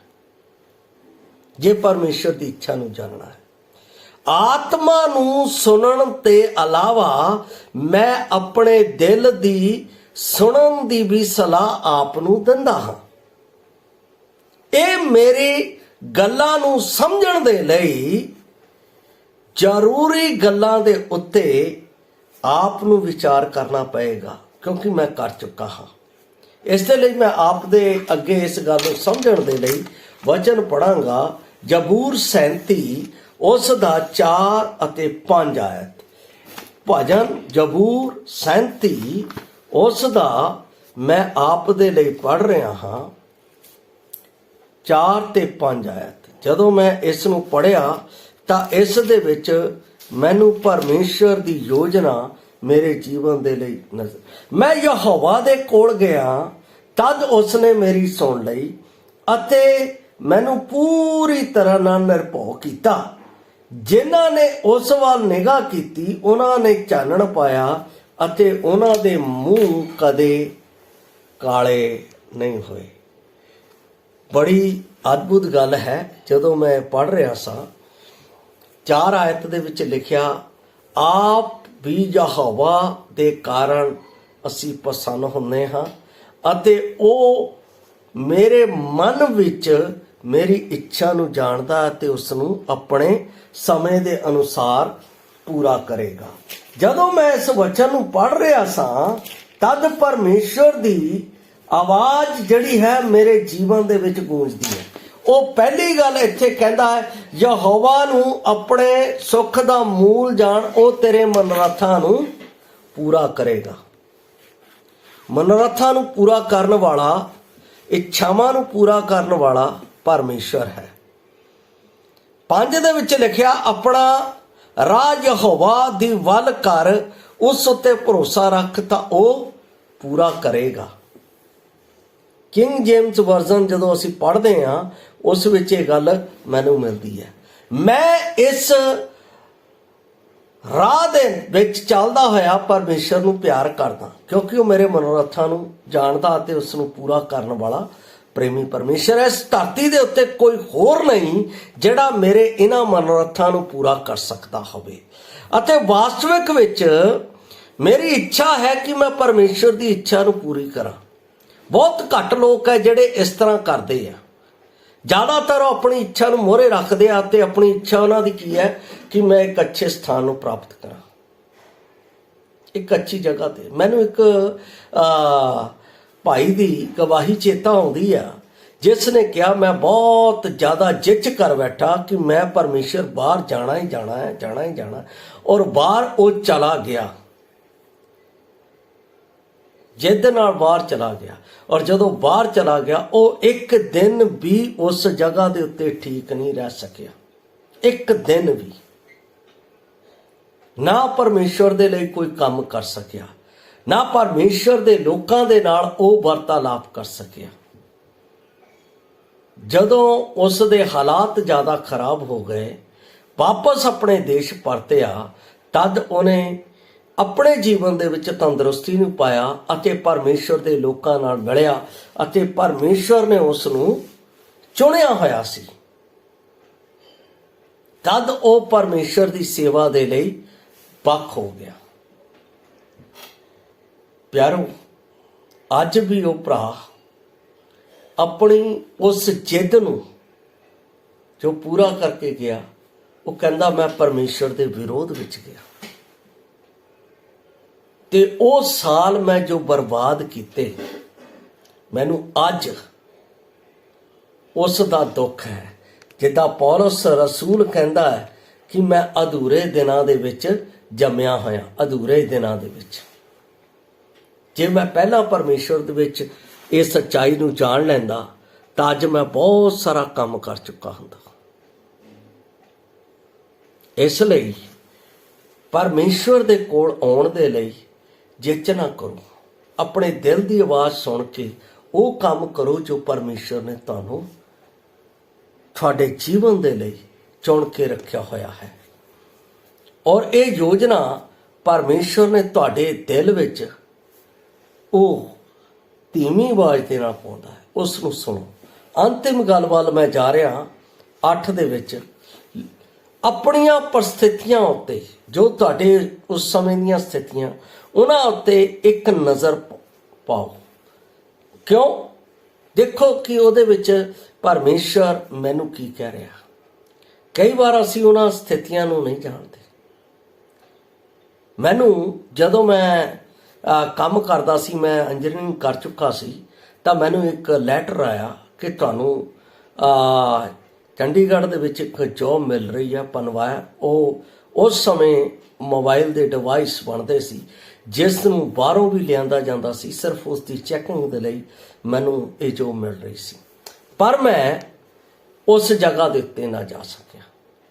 ਜੇ ਪਰਮੇਸ਼ਵਰ ਦੀ ਇੱਛਾ ਨੂੰ ਜਾਣਨਾ ਹੈ, ਆਤਮਾ ਨੂੰ ਸੁਣਨ ਤੇ ਇਲਾਵਾ ਮੈਂ ਆਪਣੇ ਦਿਲ ਦੀ ਸੁਣਨ ਦੀ ਵੀ ਸਲਾਹ ਆਪ ਨੂੰ ਦਿੰਦਾ ਹਾਂ। ਇਹ ਮੇਰੀ ਗੱਲਾਂ ਨੂੰ ਸਮਝਣ ਦੇ ਲਈ ਜ਼ਰੂਰੀ ਗੱਲਾਂ ਦੇ ਉੱਤੇ ਆਪ ਨੂੰ ਵਿਚਾਰ ਕਰਨਾ ਪਏਗਾ, ਕਿਉਂਕਿ ਮੈਂ ਕਰ ਚੁੱਕਾ ਹਾਂ। ਇਸ ਦੇ ਲਈ ਮੈਂ ਆਪ ਦੇ ਅੱਗੇ ਇਸ ਗੱਲ ਨੂੰ ਸਮਝਣ ਦੇ ਲਈ ਵਚਨ ਪੜਾਂਗਾ। ਜ਼ਬੂਰ 37 ਉਸ ਦਾ 4 ਅਤੇ 5 ਆਇਤ। ਭਜਨ ਜ਼ਬੂਰ 37 ਉਸ ਦਾ ਮੈਂ ਆਪ ਦੇ ਲਈ ਪੜ੍ਹ ਰਿਹਾ ਹਾਂ 4 ਤੇ 5 ਆਇਤ। ਜਦੋਂ ਮੈਂ ਇਸ ਨੂੰ ਪੜ੍ਹਿਆ ਤਾਂ ਇਸ ਦੇ ਵਿੱਚ ਮੈਨੂੰ ਪਰਮੇਸ਼ਵਰ ਦੀ ਯੋਜਨਾ ਮੇਰੇ ਜੀਵਨ ਦੇ ਲਈ ਨਜ਼ਰ। ਮੈਂ ਯਹੋਵਾ ਦੇ ਕੋਲ ਗਿਆ ਤਦ ਉਸਨੇ ਮੇਰੀ ਸੁਣ ਲਈ ਅਤੇ ਮੈਨੂੰ ਪੂਰੀ ਤਰ੍ਹਾਂ ਨਾਲ ਨਿਰਭਉ ਕੀਤਾ। ਜਿਨ੍ਹਾਂ ਨੇ ਉਸ ਵੱਲ ਨਿਗਾਹ ਕੀਤੀ ਉਹਨਾਂ ਨੇ ਚਾਨਣ ਪਾਇਆ ਅਤੇ ਉਹਨਾਂ ਦੇ ਮੂੰਹ ਕਦੇ ਕਾਲੇ ਨਹੀਂ ਹੋਏ। ਬੜੀ ਅਦਭੁਤ ਗੱਲ ਹੈ। ਜਦੋਂ ਮੈਂ ਪੜ੍ਹ ਰਿਹਾ ਸਾਂ 4 ਆਇਤ ਦੇ ਵਿੱਚ ਲਿਖਿਆ, ਆਪ ਵੀ ਯਹੋਵਾ ਦੇ ਕਾਰਨ ਅਸੀਂ ਪ੍ਰਸੰਨ ਹੁੰਦੇ ਹਾਂ ਅਤੇ ਉਹ ਮੇਰੇ ਮਨ ਵਿੱਚ ਮੇਰੀ ਇੱਛਾ ਨੂੰ ਜਾਣਦਾ ਅਤੇ ਉਸ ਨੂੰ ਆਪਣੇ ਸਮੇਂ ਦੇ ਅਨੁਸਾਰ ਪੂਰਾ ਕਰੇਗਾ। ਜਦੋਂ ਮੈਂ ਇਸ ਵਚਨ ਨੂੰ ਪੜ੍ਹ ਰਿਹਾ ਸਾਂ ਤਦ ਪਰਮੇਸ਼ਵਰ ਦੀ ਆਵਾਜ਼ ਜਿਹੜੀ ਹੈ ਮੇਰੇ ਜੀਵਨ ਦੇ ਵਿੱਚ ਗੂੰਜਦੀ ਹੈ। ਉਹ ਪਹਿਲੀ ਗੱਲ ਇੱਥੇ ਕਹਿੰਦਾ ਹੈ, ਯਹੋਵਾ ਨੂੰ ਆਪਣੇ ਸੁੱਖ ਦਾ ਮੂਲ ਜਾਣ, ਉਹ ਤੇਰੇ ਮਨੋਰਥਾਂ ਨੂੰ ਪੂਰਾ ਕਰੇਗਾ। ਮਨੋਰਥਾਂ ਨੂੰ ਪੂਰਾ ਕਰਨ ਵਾਲਾ, ਇੱਛਾਵਾਂ ਨੂੰ ਪੂਰਾ ਕਰਨ ਵਾਲਾ ਪਰਮੇਸ਼ਵਰ ਹੈ। 5 ਦੇ ਵਿੱਚ ਲਿਖਿਆ, ਆਪਣਾ ਰਾਹ ਯਹੋਵਾ ਦੀ ਵੱਲ ਕਰ, ਉਸ ਉੱਤੇ ਭਰੋਸਾ ਰੱਖ ਤਾਂ ਉਹ ਪੂਰਾ ਕਰੇਗਾ। ਕਿੰਗ ਜੇਮਸ ਵਰਜ਼ਨ ਜਦੋਂ ਅਸੀਂ ਪੜ੍ਹਦੇ ਹਾਂ ਉਸ ਵਿੱਚ ਇਹ ਗੱਲ ਮੈਨੂੰ ਮਿਲਦੀ ਹੈ। ਮੈਂ ਇਸ ਰਾਹ ਦੇ ਵਿੱਚ ਚੱਲਦਾ ਹੋਇਆ ਪਰਮੇਸ਼ਰ ਨੂੰ ਪਿਆਰ ਕਰਦਾ, ਕਿਉਂਕਿ ਉਹ ਮੇਰੇ ਮਨੋਰਥਾਂ ਨੂੰ ਜਾਣਦਾ ਅਤੇ ਉਸ ਨੂੰ ਪੂਰਾ ਕਰਨ ਵਾਲਾ ਪ੍ਰੇਮੀ ਪਰਮੇਸ਼ਰ ਹੈ। ਇਸ ਧਰਤੀ ਦੇ ਉੱਤੇ ਕੋਈ ਹੋਰ ਨਹੀਂ ਜਿਹੜਾ ਮੇਰੇ ਇਹਨਾਂ ਮਨੋਰਥਾਂ ਨੂੰ ਪੂਰਾ ਕਰ ਸਕਦਾ ਹੋਵੇ। ਅਤੇ ਵਾਸਤਵਿਕ ਵਿੱਚ ਮੇਰੀ ਇੱਛਾ ਹੈ ਕਿ ਮੈਂ ਪਰਮੇਸ਼ਰ ਦੀ ਇੱਛਾ ਨੂੰ ਪੂਰੀ ਕਰਾਂ। ਬਹੁਤ ਘੱਟ ਲੋਕ ਹੈ ਜਿਹੜੇ ਇਸ ਤਰ੍ਹਾਂ ਕਰਦੇ ਆ। ਜ਼ਿਆਦਾਤਰ ਉਹ ਆਪਣੀ ਇੱਛਾ ਨੂੰ ਮੋਹਰੇ ਰੱਖਦੇ ਆ ਅਤੇ ਆਪਣੀ ਇੱਛਾ ਉਹਨਾਂ ਦੀ ਕੀ ਹੈ ਕਿ ਮੈਂ ਇੱਕ ਅੱਛੇ ਸਥਾਨ ਨੂੰ ਪ੍ਰਾਪਤ ਕਰਾਂ, ਇੱਕ ਅੱਛੀ ਜਗ੍ਹਾ ਤੇ। ਮੈਨੂੰ ਇੱਕ ਭਾਈ ਦੀ ਗਵਾਹੀ ਚੇਤਾ ਆਉਂਦੀ ਆ, ਜਿਸ ਨੇ ਕਿਹਾ, ਮੈਂ ਬਹੁਤ ਜ਼ਿਆਦਾ ਜਿੱਚ ਕਰ ਬੈਠਾ ਕਿ ਮੈਂ ਪਰਮੇਸ਼ਰ ਬਾਹਰ ਜਾਣਾ ਹੀ ਜਾਣਾ ਹੈ, ਜਾਣਾ ਹੀ ਜਾਣਾ, ਔਰ ਬਾਹਰ ਉਹ ਚਲਾ ਗਿਆ, ਜਿੱਦ ਨਾਲ ਬਾਹਰ ਚਲਾ ਗਿਆ। ਔਰ ਜਦੋਂ ਬਾਹਰ ਚਲਾ ਗਿਆ ਉਹ ਇੱਕ ਦਿਨ ਵੀ ਉਸ ਜਗ੍ਹਾ ਦੇ ਉੱਤੇ ਠੀਕ ਨਹੀਂ ਰਹਿ ਸਕਿਆ, ਇੱਕ ਦਿਨ ਵੀ ਨਾ ਪਰਮੇਸ਼ਵਰ ਦੇ ਲਈ ਕੋਈ ਕੰਮ ਕਰ ਸਕਿਆ, ਨਾ ਪਰਮੇਸ਼ਵਰ ਦੇ ਲੋਕਾਂ ਦੇ ਨਾਲ ਉਹ ਵਾਰਤਾਲਾਪ ਕਰ ਸਕਿਆ। ਜਦੋਂ ਉਸ ਦੇ ਹਾਲਾਤ ਜ਼ਿਆਦਾ ਖਰਾਬ ਹੋ ਗਏ, ਵਾਪਸ ਆਪਣੇ ਦੇਸ਼ ਪਰਤਿਆ, ਤਦ ਉਹਨੇ ਆਪਣੇ ਜੀਵਨ ਦੇ ਵਿੱਚ ਤੰਦਰੁਸਤੀ ਨੂੰ ਪਾਇਆ ਅਤੇ ਪਰਮੇਸ਼ਵਰ ਦੇ ਲੋਕਾਂ ਨਾਲ ਮਿਲਿਆ ਅਤੇ ਪਰਮੇਸ਼ਵਰ ਨੇ ਉਸ ਨੂੰ ਚੁਣਿਆ ਹੋਇਆ ਸੀ। ਤਦ ਉਹ ਪਰਮੇਸ਼ਵਰ ਦੀ ਸੇਵਾ ਦੇ ਲਈ ਪੱਕ ਹੋ ਗਿਆ। ਪਿਆਰੋ, ਅੱਜ ਵੀ ਉਹ ਭਰਾ ਆਪਣੀ ਉਸ ਜਿੱਦ ਨੂੰ ਜੋ ਪੂਰਾ ਕਰਕੇ ਗਿਆ, ਉਹ ਕਹਿੰਦਾ ਮੈਂ ਪਰਮੇਸ਼ਵਰ ਦੇ ਵਿਰੋਧ ਵਿੱਚ ਗਿਆ ਤੇ ਉਹ ਸਾਲ ਮੈਂ ਜੋ ਬਰਬਾਦ ਕੀਤੇ, ਮੈਨੂੰ ਅੱਜ ਉਸ ਦਾ ਦੁੱਖ ਹੈ। ਜਿੱਦਾਂ ਪੌਲਸ ਰਸੂਲ ਕਹਿੰਦਾ ਹੈ ਕਿ ਮੈਂ ਅਧੂਰੇ ਦਿਨਾਂ ਦੇ ਵਿੱਚ ਜੰਮਿਆ ਹੋਇਆ, ਅਧੂਰੇ ਦਿਨਾਂ ਦੇ ਵਿੱਚ। ਜੇ ਮੈਂ ਪਹਿਲਾਂ ਪਰਮੇਸ਼ਵਰ ਦੇ ਵਿੱਚ ਇਹ ਸੱਚਾਈ ਨੂੰ ਜਾਣ ਲੈਂਦਾ ਤਾਂ ਅੱਜ ਮੈਂ ਬਹੁਤ ਸਾਰਾ ਕੰਮ ਕਰ ਚੁੱਕਾ ਹੁੰਦਾ। ਇਸ ਲਈ ਪਰਮੇਸ਼ਵਰ ਦੇ ਕੋਲ ਆਉਣ ਦੇ ਲਈ ਜਿੱਚ ਨਾ ਕਰੋ, ਆਪਣੇ ਦਿਲ ਦੀ ਆਵਾਜ਼ ਸੁਣ ਕੇ ਉਹ ਕੰਮ ਕਰੋ ਜੋ ਪਰਮੇਸ਼ਰ ਨੇ ਤੁਹਾਨੂੰ ਤੁਹਾਡੇ ਜੀਵਨ ਦੇ ਲਈ ਚੁਣ ਕੇ ਰੱਖਿਆ ਹੋਇਆ ਹੈ। ਔਰ ਇਹ ਯੋਜਨਾ ਪਰਮੇਸ਼ਰ ਨੇ ਤੁਹਾਡੇ ਦਿਲ ਵਿੱਚ ਉਹ ਧੀਮੀ ਆਵਾਜ਼ ਦੇ ਨਾਲ ਪਾਉਂਦਾ ਹੈ, ਉਸ ਨੂੰ ਸੁਣੋ। ਅੰਤਿਮ ਗੱਲ ਵੱਲ ਮੈਂ ਜਾ ਰਿਹਾ 8 ਦੇ ਵਿੱਚ, ਆਪਣੀਆਂ ਪਰਿਸਥਿਤੀਆਂ ਉੱਤੇ, ਜੋ ਤੁਹਾਡੇ ਉਸ ਸਮੇਂ ਦੀਆਂ ਸਥਿਤੀਆਂ, ਉਹਨਾਂ ਉੱਤੇ ਇੱਕ ਨਜ਼ਰ ਪਾਓ। ਕਿਉਂ? ਦੇਖੋ ਕਿ ਉਹਦੇ ਵਿੱਚ ਪਰਮੇਸ਼ਰ ਮੈਨੂੰ ਕੀ ਕਹਿ ਰਿਹਾ। ਕਈ ਵਾਰ ਅਸੀਂ ਉਹਨਾਂ ਸਥਿਤੀਆਂ ਨੂੰ ਨਹੀਂ ਜਾਣਦੇ। ਮੈਨੂੰ ਜਦੋਂ ਮੈਂ ਕੰਮ ਕਰਦਾ ਸੀ, ਮੈਂ ਇੰਜੀਨੀਅਰਿੰਗ ਕਰ ਚੁੱਕਾ ਸੀ, ਤਾਂ ਮੈਨੂੰ ਇੱਕ ਲੈਟਰ ਆਇਆ ਕਿ ਤੁਹਾਨੂੰ ਚੰਡੀਗੜ੍ਹ ਦੇ ਵਿੱਚ ਇੱਕ ਜੋਬ ਮਿਲ ਰਹੀ ਹੈ, ਪਨਵਾਇਆ। ਉਹ ਉਸ ਸਮੇਂ ਮੋਬਾਈਲ ਦੇ ਡਿਵਾਈਸ ਬਣਦੇ ਸੀ ਜਿਸ ਨੂੰ ਬਾਹਰੋਂ ਵੀ ਲਿਆਂਦਾ ਜਾਂਦਾ ਸੀ, ਸਿਰਫ ਉਸ ਦੀ ਚੈਕਿੰਗ ਦੇ ਲਈ ਮੈਨੂੰ ਇਹ ਜੋਬ ਮਿਲ ਰਹੀ ਸੀ। ਪਰ ਮੈਂ ਉਸ ਜਗ੍ਹਾ ਦੇ ਉੱਤੇ ਨਾ ਜਾ ਸਕਿਆ।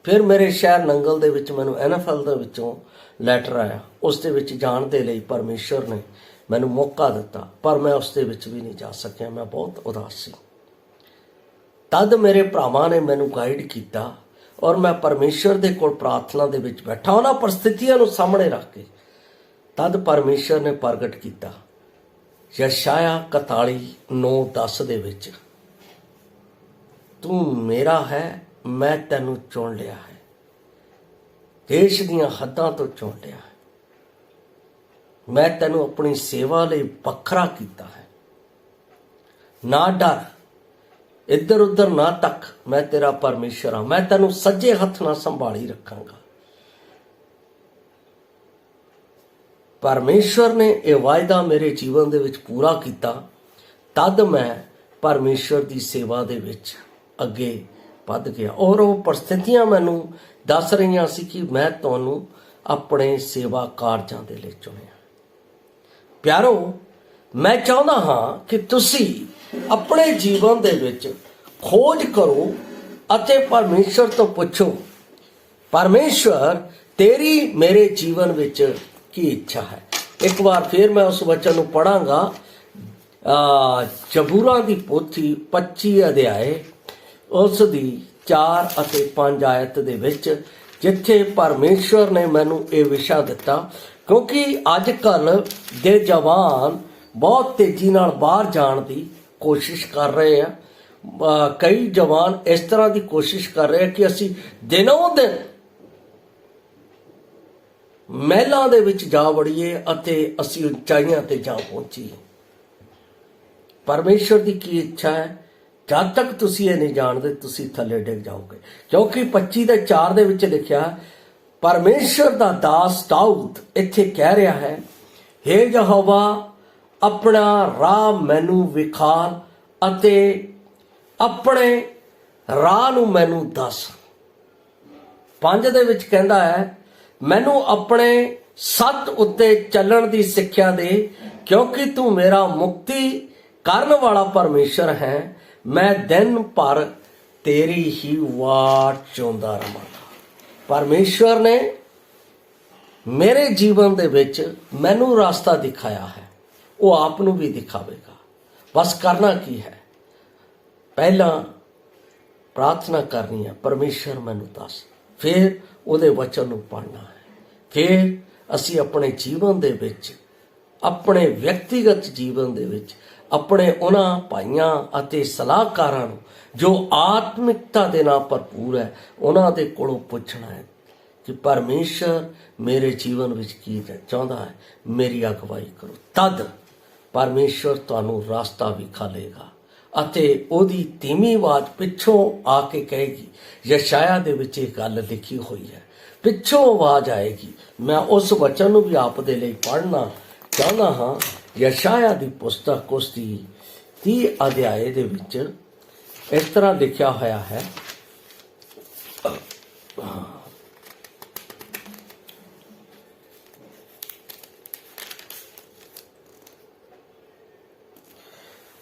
ਫਿਰ ਮੇਰੇ ਸ਼ਹਿਰ ਨੰਗਲ ਦੇ ਵਿੱਚ ਮੈਨੂੰ NFL ਦੇ ਵਿੱਚੋਂ ਲੈਟਰ ਆਇਆ, ਉਸ ਦੇ ਵਿੱਚ ਜਾਣ ਦੇ ਲਈ ਪਰਮੇਸ਼ਰ ਨੇ ਮੈਨੂੰ ਮੌਕਾ ਦਿੱਤਾ, ਪਰ ਮੈਂ ਉਸ ਦੇ ਵਿੱਚ ਵੀ ਨਹੀਂ ਜਾ ਸਕਿਆ। ਮੈਂ ਬਹੁਤ ਉਦਾਸ ਸੀ। ਤਦ ਮੇਰੇ ਭਰਾਵਾਂ ਨੇ ਮੈਨੂੰ ਗਾਈਡ ਕੀਤਾ ਔਰ ਮੈਂ ਪਰਮੇਸ਼ਰ ਦੇ ਕੋਲ ਪ੍ਰਾਰਥਨਾ ਦੇ ਵਿੱਚ ਬੈਠਾ, ਉਹਨਾਂ ਪਰਿਸਥਿਤੀਆਂ ਨੂੰ ਸਾਹਮਣੇ ਰੱਖ ਕੇ। ਤਦ ਪਰਮੇਸ਼ਰ ਨੇ ਪ੍ਰਗਟ ਕੀਤਾ ਯਸ਼ਾਇਆ 41:9-10 ਦੇ ਵਿੱਚ, ਤੂੰ ਮੇਰਾ ਹੈ, ਮੈਂ ਤੈਨੂੰ ਚੁਣ ਲਿਆ ਹੈ, ਦੇਸ਼ ਦੀਆਂ ਹੱਦਾਂ ਤੋਂ ਚੁਣ ਲਿਆ ਹੈ, ਮੈਂ ਤੈਨੂੰ ਆਪਣੀ ਸੇਵਾ ਲਈ ਵੱਖਰਾ ਕੀਤਾ ਹੈ। ਨਾ ਡਰ, ਇੱਧਰ ਉੱਧਰ ਨਾ ਤੱਕ, ਮੈਂ ਤੇਰਾ ਪਰਮੇਸ਼ਰ ਹਾਂ, ਮੈਂ ਤੈਨੂੰ ਸੱਜੇ ਹੱਥ ਨਾਲ ਸੰਭਾਲੀ ਰੱਖਾਂਗਾ। ਪਰਮੇਸ਼ਰ ਨੇ ਇਹ ਵਾਅਦਾ ਮੇਰੇ ਜੀਵਨ ਦੇ ਵਿੱਚ ਪੂਰਾ ਕੀਤਾ, ਤਦ ਮੈਂ ਪਰਮੇਸ਼ਰ ਦੀ ਸੇਵਾ ਦੇ ਵਿੱਚ ਅੱਗੇ ਵੱਧ ਗਿਆ। ਔਰ ਉਹ ਪਰਿਸਥਿਤੀਆਂ ਮੈਨੂੰ ਦੱਸ ਰਹੀਆਂ ਸੀ ਕਿ ਮੈਂ ਤੁਹਾਨੂੰ ਆਪਣੇ ਸੇਵਾ ਕਾਰਜਾਂ ਦੇ ਲਈ ਚੁਣਿਆ। ਪਿਆਰੋ, ਮੈਂ ਚਾਹੁੰਦਾ ਹਾਂ ਕਿ ਤੁਸੀਂ ਆਪਣੇ ਜੀਵਨ ਦੇ ਵਿੱਚ ਖੋਜ ਕਰੋ ਅਤੇ ਪਰਮੇਸ਼ਰ ਤੋਂ ਪੁੱਛੋ, ਪਰਮੇਸ਼ਰ ਤੇਰੀ ਮੇਰੇ ਜੀਵਨ ਵਿੱਚ ਕੀ ਇੱਛਾ ਹੈ। ਇੱਕ ਵਾਰ ਫਿਰ ਮੈਂ ਉਸ ਵਚਨ ਨੂੰ ਪੜਾਂਗਾ, ਜ਼ਬੂਰਾਂ ਦੀ ਪੋਥੀ 25 ਅਧਿਆਏ ਉਸ ਦੀ 4 ਅਤੇ 5 ਆਇਤ ਦੇ ਵਿੱਚ, ਜਿੱਥੇ ਪਰਮੇਸ਼ਰ ਨੇ ਮੈਨੂੰ ਇਹ ਵਿਸ਼ਾ ਦਿੱਤਾ। ਕਿਉਂਕਿ ਅੱਜ ਕੱਲ੍ਹ ਦੇ ਜਵਾਨ ਬਹੁਤ ਤੇਜ਼ੀ ਨਾਲ ਬਾਹਰ ਜਾਣ ਦੀ ਕੋਸ਼ਿਸ਼ ਕਰ ਰਹੇ ਆ। ਕਈ ਜਵਾਨ ਇਸ ਤਰ੍ਹਾਂ ਦੀ ਕੋਸ਼ਿਸ਼ ਕਰ ਰਹੇ ਆ ਕਿ ਅਸੀਂ ਦਿਨੋਂ ਦਿਨ ਮਹਿਲਾਂ ਦੇ ਵਿੱਚ ਜਾ ਵੜੀਏ ਅਤੇ ਅਸੀਂ ਉਚਾਈਆਂ ਤੇ ਜਾ ਪਹੁੰਚੀਏ। ਪਰਮੇਸ਼ਰ ਦੀ ਕੀ ਇੱਛਾ ਹੈ? ਜਦ ਤੱਕ ਤੁਸੀਂ ਇਹ ਨਹੀਂ ਜਾਣਦੇ, ਤੁਸੀਂ ਥੱਲੇ ਡਿੱਗ ਜਾਓਗੇ। ਕਿਉਂਕਿ 25 ਦੇ 4 ਦੇ ਵਿੱਚ ਲਿਖਿਆ, ਪਰਮੇਸ਼ਰ ਦਾ ਦਾਸ ਦਾਊਦ ਇੱਥੇ ਕਹਿ ਰਿਹਾ ਹੈ, ਹੇ ਯਹੋਵਾ ਆਪਣਾ ਰਾਹ ਮੈਨੂੰ ਵਿਖਾਲ ਅਤੇ ਆਪਣੇ ਰਾਹ ਨੂੰ ਮੈਨੂੰ ਦੱਸ। 5 ਦੇ ਵਿੱਚ ਕਹਿੰਦਾ ਹੈ, ਮੈਨੂੰ ਆਪਣੇ ਸੱਤ ਉੱਤੇ ਚੱਲਣ ਦੀ ਸਿੱਖਿਆ ਦੇ, ਕਿਉਂਕਿ ਤੂੰ ਮੇਰਾ ਮੁਕਤੀ ਕਰਨ ਵਾਲਾ ਪਰਮੇਸ਼ਰ ਹੈ। ਮੈਂ ਦਿਨ ਭਰ ਤੇਰੀ ਹੀ ਵਾਟ ਚਾਹੁੰਦਾ ਰਹਾਂਗਾ। ਪਰਮੇਸ਼ਰ ਨੇ ਮੇਰੇ ਜੀਵਨ ਦੇ ਵਿੱਚ ਮੈਨੂੰ ਰਸਤਾ ਦਿਖਾਇਆ ਹੈ, ਉਹ ਆਪ ਨੂੰ ਵੀ ਦਿਖਾਵੇਗਾ। ਬਸ ਕਰਨਾ ਕੀ ਹੈ? ਪਹਿਲਾਂ ਪ੍ਰਾਰਥਨਾ ਕਰਨੀ ਹੈ, ਪਰਮੇਸ਼ਰ ਮੈਨੂੰ ਦੱਸ। ਫਿਰ ਉਹਦੇ ਵਚਨ ਨੂੰ ਪੜ੍ਹਨਾ ਹੈ। ਫਿਰ ਅਸੀਂ ਆਪਣੇ ਜੀਵਨ ਦੇ ਵਿੱਚ, ਆਪਣੇ ਵਿਅਕਤੀਗਤ ਜੀਵਨ ਦੇ ਵਿੱਚ, ਆਪਣੇ ਉਹਨਾਂ ਭਾਈਆਂ ਅਤੇ ਸਲਾਹਕਾਰਾਂ ਨੂੰ ਜੋ ਆਤਮਿਕਤਾ ਦੇ ਨਾਲ ਭਰਪੂਰ ਹੈ, ਉਹਨਾਂ ਦੇ ਕੋਲੋਂ ਪੁੱਛਣਾ ਹੈ ਕਿ ਪਰਮੇਸ਼ਰ ਮੇਰੇ ਜੀਵਨ ਵਿੱਚ ਕੀ ਚਾਹੁੰਦਾ ਹੈ, ਮੇਰੀ ਅਗਵਾਈ ਕਰੋ। ਤਦ ਪਰਮੇਸ਼ਰ ਤੁਹਾਨੂੰ ਰਸਤਾ ਵਿਖਾਲੇਗਾ ਅਤੇ ਉਹਦੀ ਧੀਮੀ ਆਵਾਜ਼ ਪਿੱਛੋਂ ਆ ਕੇ ਕਹੇਗੀ। ਯਸ਼ਾਇਆ ਦੇ ਵਿੱਚ ਇਹ ਗੱਲ ਲਿਖੀ ਹੋਈ ਹੈ, ਪਿੱਛੋਂ ਆਵਾਜ਼ ਆਏਗੀ। ਮੈਂ ਉਸ ਵਚਨ ਨੂੰ ਵੀ ਆਪ ਦੇ ਲਈ ਪੜ੍ਹਨਾ ਚਾਹੁੰਦਾ ਹਾਂ। ਯਸ਼ਾਇਆ ਦੀ ਪੁਸਤਕ ਉਸ ਦੀ 30 ਅਧਿਆਏ ਦੇ ਵਿੱਚ ਇਸ ਤਰ੍ਹਾਂ ਲਿਖਿਆ ਹੋਇਆ ਹੈ,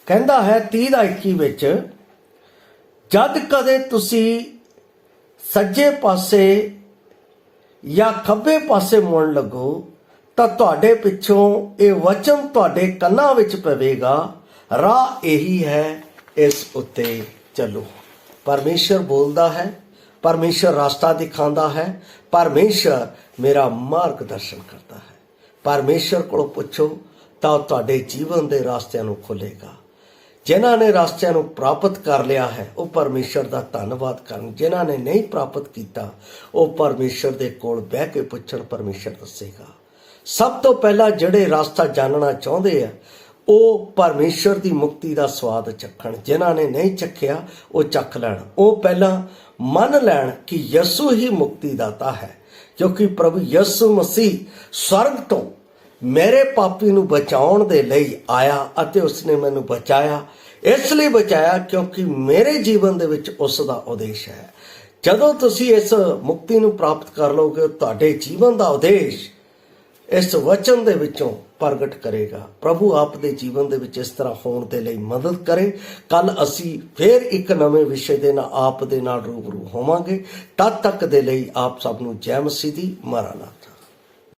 ਕਹਿੰਦਾ ਹੈ 30 ਦਾ 21 ਵਿੱਚ, ਜਦ ਕਦੇ ਤੁਸੀਂ ਸੱਜੇ ਪਾਸੇ ਜਾਂ ਖੱਬੇ ਪਾਸੇ ਮੁੜਨ ਲੱਗੋ ਤਾਂ ਤੁਹਾਡੇ ਪਿੱਛੋਂ ਇਹ ਵਚਨ ਤੁਹਾਡੇ ਕੰਨਾਂ ਵਿੱਚ ਪਵੇਗਾ, ਰਾਹ ਇਹੀ ਹੈ, ਇਸ ਉੱਤੇ ਚੱਲੋ। ਪਰਮੇਸ਼ਰ ਬੋਲਦਾ ਹੈ, ਪਰਮੇਸ਼ਰ ਰਸਤਾ ਦਿਖਾਉਂਦਾ ਹੈ, ਪਰਮੇਸ਼ਰ ਮੇਰਾ ਮਾਰਗਦਰਸ਼ਨ ਕਰਦਾ ਹੈ। ਪਰਮੇਸ਼ਰ ਕੋਲੋਂ ਪੁੱਛੋ ਤਾਂ ਉਹ ਤੁਹਾਡੇ ਜੀਵਨ ਦੇ ਰਸਤਿਆਂ ਨੂੰ ਖੋਲੇਗਾ। ਜਿਨ੍ਹਾਂ ਨੇ ਰਸਤਿਆਂ ਨੂੰ ਪ੍ਰਾਪਤ ਕਰ ਲਿਆ ਹੈ, ਉਹ ਪਰਮੇਸ਼ਰ ਦਾ ਧੰਨਵਾਦ ਕਰਨ। ਜਿਨ੍ਹਾਂ ਨੇ ਨਹੀਂ ਪ੍ਰਾਪਤ ਕੀਤਾ, ਉਹ ਪਰਮੇਸ਼ਰ ਦੇ ਕੋਲ ਬਹਿ ਕੇ ਪੁੱਛਣ, ਪਰਮੇਸ਼ਰ ਦੱਸੇਗਾ। ਸਭ ਤੋਂ ਪਹਿਲਾਂ ਜਿਹੜੇ ਰਸਤਾ ਜਾਣਨਾ ਚਾਹੁੰਦੇ ਆ, ਉਹ ਪਰਮੇਸ਼ਰ ਦੀ ਮੁਕਤੀ ਦਾ ਸਵਾਦ ਚੱਖਣ। ਜਿਨ੍ਹਾਂ ਨੇ ਨਹੀਂ ਚੱਖਿਆ, ਉਹ ਚੱਖ ਲੈਣ। ਉਹ ਪਹਿਲਾਂ ਮੰਨ ਲੈਣ ਕਿ ਯਿਸੂ ਹੀ ਮੁਕਤੀ ਦਾਤਾ ਹੈ, ਕਿਉਂਕਿ ਪ੍ਰਭੂ ਯਿਸੂ ਮਸੀਹ ਸਵਰਗ ਤੋਂ ਮੇਰੇ ਪਾਪੀ ਨੂੰ ਬਚਾਉਣ ਦੇ ਲਈ ਆਇਆ ਅਤੇ ਉਸਨੇ ਮੈਨੂੰ ਬਚਾਇਆ। ਇਸ ਲਈ ਬਚਾਇਆ ਕਿਉਂਕਿ ਮੇਰੇ ਜੀਵਨ ਦੇ ਵਿੱਚ ਉਸ ਦਾ ਉਦੇਸ਼ ਹੈ। ਜਦੋਂ ਤੁਸੀਂ ਇਸ ਮੁਕਤੀ ਨੂੰ ਪ੍ਰਾਪਤ ਕਰ ਲਓਗੇ, ਤੁਹਾਡੇ ਜੀਵਨ ਦਾ ਉਦੇਸ਼ ਇਸ ਵਚਨ ਦੇ ਵਿੱਚੋਂ ਪ੍ਰਗਟ ਕਰੇਗਾ। ਪ੍ਰਭੂ ਆਪ ਦੇ ਜੀਵਨ ਦੇ ਵਿੱਚ ਇਸ ਤਰ੍ਹਾਂ ਹੋਣ ਦੇ ਲਈ ਮਦਦ ਕਰੇ। ਕੱਲ ਅਸੀਂ ਫਿਰ ਇੱਕ ਨਵੇਂ ਵਿਸ਼ੇ ਦੇ ਨਾਲ ਆਪ ਦੇ ਨਾਲ ਰੂਬਰੂ ਹੋਵਾਂਗੇ। ਤਦ ਤੱਕ ਦੇ ਲਈ ਆਪ ਸਭ ਨੂੰ ਜੈ ਮਸੀਹ ਦੀ। ਮਰਾਨਾਥਾ।